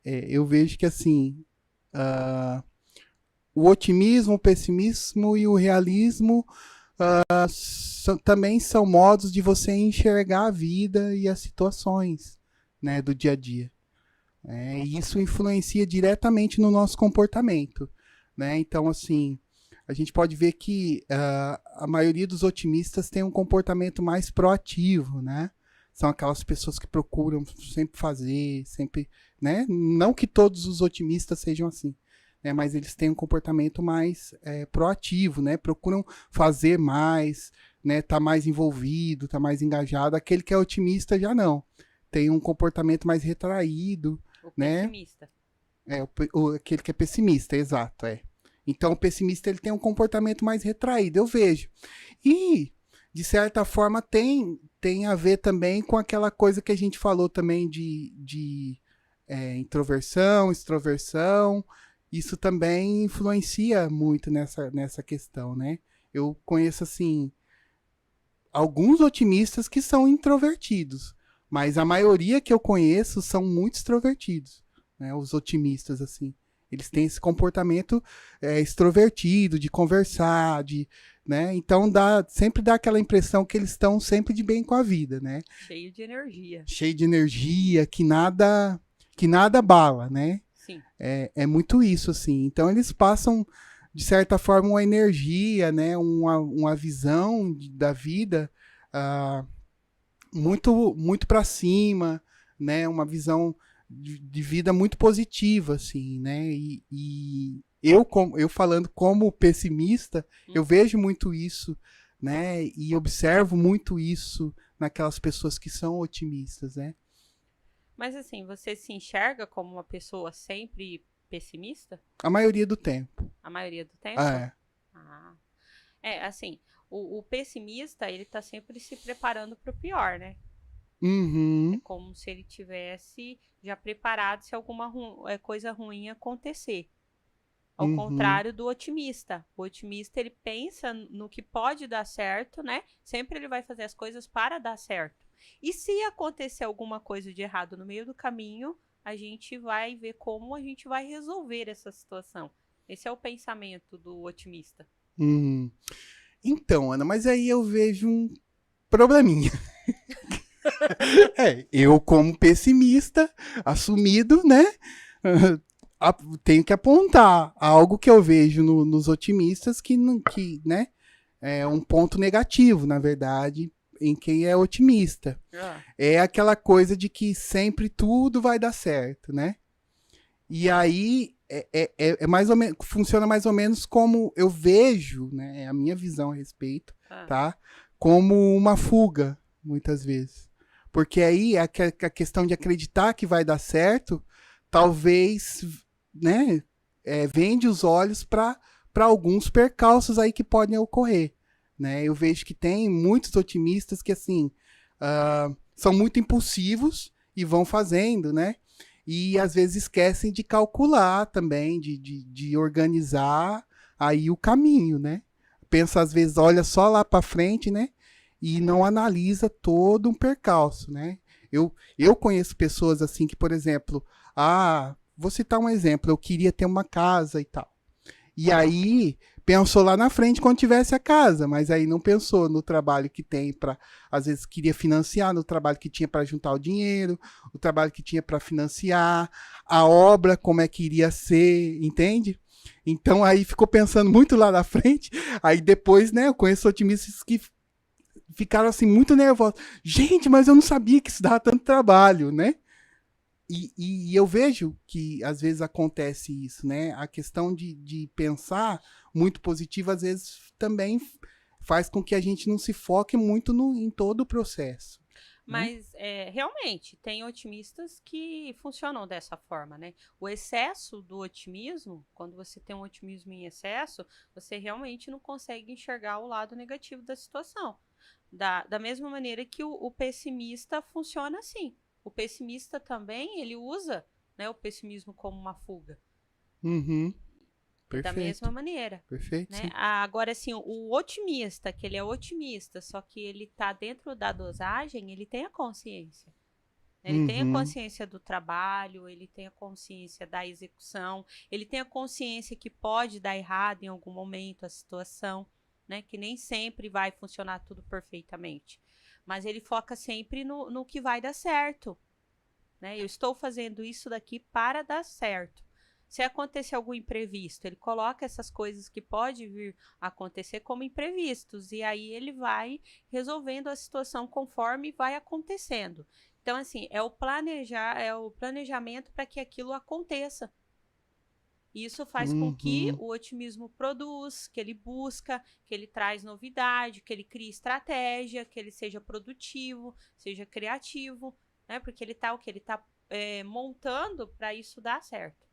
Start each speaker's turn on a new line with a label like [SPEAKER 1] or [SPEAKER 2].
[SPEAKER 1] eu vejo que assim, ah, o otimismo, o pessimismo e o realismo também são modos de você enxergar a vida e as situações, né, do dia a dia. E isso influencia diretamente no nosso comportamento, né? Então, assim, a gente pode ver que a maioria dos otimistas tem um comportamento mais proativo, né? São aquelas pessoas que procuram sempre fazer, sempre, né? Não que todos os otimistas sejam assim, né? Mas eles têm um comportamento mais proativo, né? Procuram fazer mais, né? Tá mais envolvido, tá mais engajado. Aquele que é otimista já não. Tem um comportamento mais retraído,
[SPEAKER 2] O
[SPEAKER 1] né?
[SPEAKER 2] pessimista.
[SPEAKER 1] Aquele que é pessimista, exato, é. Então, o pessimista ele tem um comportamento mais retraído, eu vejo. E, de certa forma, tem a ver também com aquela coisa que a gente falou também de introversão, extroversão. Isso também influencia muito nessa questão, né? Eu conheço, assim, alguns otimistas que são introvertidos, mas a maioria que eu conheço são muito extrovertidos, né? Os otimistas, assim. Eles têm esse comportamento extrovertido, de conversar, né? Então sempre dá aquela impressão que eles estão sempre de bem com a vida, né?
[SPEAKER 2] Cheio de energia.
[SPEAKER 1] Cheio de energia, que nada abala, né?
[SPEAKER 2] Sim.
[SPEAKER 1] É muito isso, assim. Então eles passam, de certa forma, uma energia, né? Uma visão da vida ah, muito, muito para cima, né? Uma visão de vida muito positiva, assim, né? E eu falando como pessimista, eu
[SPEAKER 2] Uhum.
[SPEAKER 1] vejo muito isso, né? E observo muito isso naquelas pessoas que são otimistas, né?
[SPEAKER 2] Mas assim, você se enxerga como uma pessoa sempre pessimista?
[SPEAKER 1] A maioria do tempo.
[SPEAKER 2] A maioria do tempo?
[SPEAKER 1] É.
[SPEAKER 2] Ah. É, assim, o pessimista, ele tá sempre se preparando para o pior, né? É
[SPEAKER 1] Uhum.
[SPEAKER 2] como se ele tivesse já preparado se alguma coisa ruim acontecer. Ao
[SPEAKER 1] Uhum.
[SPEAKER 2] contrário do otimista. O otimista, ele pensa no que pode dar certo, né? Sempre ele vai fazer as coisas para dar certo. E se acontecer alguma coisa de errado no meio do caminho, a gente vai ver como a gente vai resolver essa situação. Esse é o pensamento do otimista.
[SPEAKER 1] Uhum. Então, Ana, mas aí eu vejo um probleminha. Eu como pessimista, assumido, né? Tenho que apontar algo que eu vejo nos otimistas que, né, é um ponto negativo, na verdade, em quem é otimista.
[SPEAKER 2] Ah,
[SPEAKER 1] É aquela coisa de que sempre tudo vai dar certo, né? E aí mais ou menos, funciona mais ou menos como eu vejo, né? É a minha visão a respeito,
[SPEAKER 2] ah.
[SPEAKER 1] tá? Como uma fuga, muitas vezes. Porque aí a questão de acreditar que vai dar certo, talvez, né? Vende os olhos para alguns percalços aí que podem ocorrer, né? Eu vejo que tem muitos otimistas que assim são muito impulsivos e vão fazendo, né? E às vezes esquecem de calcular também, de organizar aí o caminho, né? Pensa às vezes, olha só lá para frente, né? E não analisa todo um percalço, né? Eu conheço pessoas assim que, por exemplo, vou citar um exemplo, eu queria ter uma casa e tal. E aí pensou lá na frente quando tivesse a casa, mas aí não pensou no trabalho que tem para, às vezes queria financiar, no trabalho que tinha para juntar o dinheiro, o trabalho que tinha para financiar, a obra como é que iria ser, entende? Então aí ficou pensando muito lá na frente, aí depois, né, eu conheço otimistas que ficaram assim muito nervosos. Gente, mas eu não sabia que isso dava tanto trabalho, né? E eu vejo que às vezes acontece isso, né? A questão de pensar muito positivo, às vezes também faz com que a gente não se foque muito em todo o processo, né?
[SPEAKER 2] Mas realmente tem otimistas que funcionam dessa forma, né? O excesso do otimismo, quando você tem um otimismo em excesso, você realmente não consegue enxergar o lado negativo da situação. Da mesma maneira que o pessimista funciona assim. O pessimista também, ele usa, né, o pessimismo como uma fuga.
[SPEAKER 1] Uhum,
[SPEAKER 2] É da mesma
[SPEAKER 1] perfeito,
[SPEAKER 2] maneira.
[SPEAKER 1] perfeito,
[SPEAKER 2] Né?
[SPEAKER 1] sim.
[SPEAKER 2] Agora, assim, o otimista, que ele é otimista, só que ele tá dentro da dosagem, ele tem a consciência. Ele tem a
[SPEAKER 1] Uhum.
[SPEAKER 2] consciência do trabalho, ele tem a consciência da execução, ele tem a consciência que pode dar errado em algum momento a situação, né? Que nem sempre vai funcionar tudo perfeitamente. Mas ele foca sempre no que vai dar certo, né? Eu estou fazendo isso daqui para dar certo. Se acontecer algum imprevisto, ele coloca essas coisas que pode vir a acontecer como imprevistos, e aí ele vai resolvendo a situação conforme vai acontecendo. Então, assim, é o planejamento para que aquilo aconteça. Isso faz com que
[SPEAKER 1] Uhum.
[SPEAKER 2] o otimismo produz, que ele busca, que ele traz novidade, que ele crie estratégia, que ele seja produtivo, seja criativo, né? Porque ele está o que? Ele está montando para isso dar certo.